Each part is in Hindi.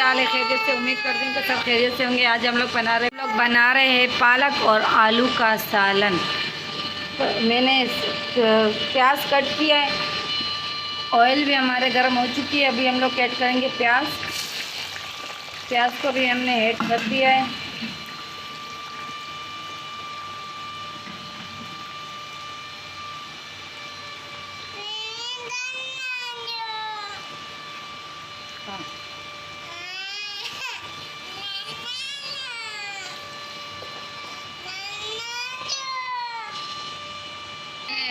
हाल है? खैरियत से? उम्मीद करती हूँ कि सब खैरियत से होंगे। आज हम लोग बना रहे हैं पालक और आलू का सालन। मैंने प्याज कट किया है, ऑयल भी हमारे गर्म हो चुकी है। अभी हम लोग ऐड करेंगे प्याज। प्याज को भी हमने ऐड कर दिया है।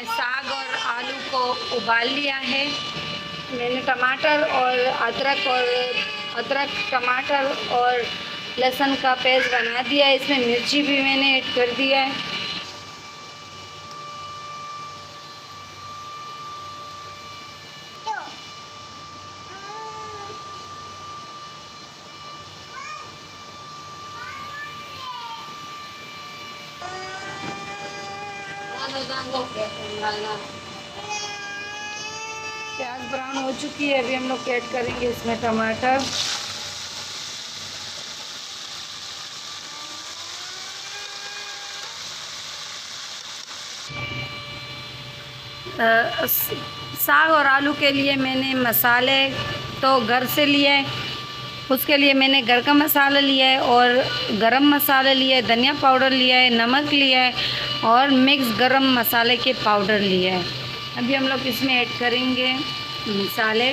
साग और आलू को उबाल लिया है। मैंने टमाटर और अदरक टमाटर और लहसुन का पेस्ट बना दिया है। इसमें मिर्ची भी मैंने ऐड कर दिया है। प्याज ब्राउन हो चुकी है। अभी हम लोग ऐड करेंगे इसमें टमाटर। साग और आलू के लिए मैंने मसाले तो घर से लिए। उसके लिए मैंने घर का मसाला लिया है और गरम मसाला लिया है, धनिया पाउडर लिया है, नमक लिया है और मिक्स गरम मसाले के पाउडर लिया है। अभी हम लोग इसमें ऐड करेंगे मसाले।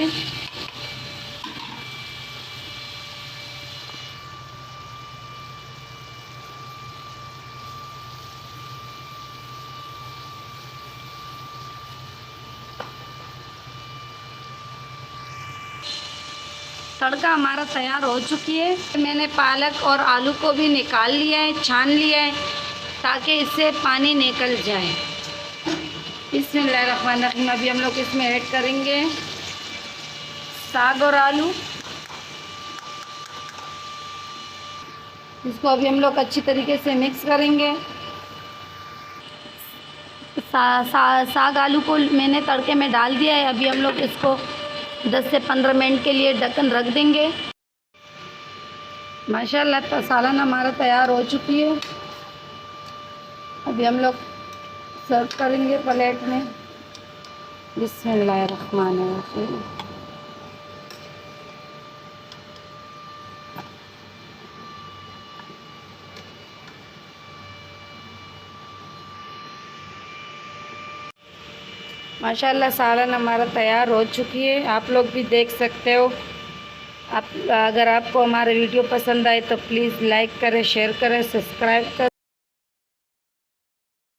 तड़का हमारा तैयार हो चुकी है। मैंने पालक और आलू को भी निकाल लिया है, छान लिया है ताकि इससे पानी निकल जाए। बिस्मिल्लाहिर्रहमानिर्रहीम। अभी हम लोग इसमें ऐड करेंगे साग और आलू। इसको अभी हम लोग अच्छी तरीके से मिक्स करेंगे। साग आलू को मैंने तड़के में डाल दिया है। अभी हम लोग इसको 10 से 15 मिनट के लिए ढक्कन रख देंगे। माशाल्लाह सालन हमारा तैयार हो चुकी है। अभी हम लोग सर्व करेंगे प्लेट में। बिस्मिल्लाहिर्रहमानिर्रहीम। माशाल्लाह सालन हमारा तैयार हो चुकी है। आप लोग भी देख सकते हो। अगर आपको हमारे वीडियो पसंद आए तो प्लीज़ लाइक करें, शेयर करें, सब्सक्राइब करें।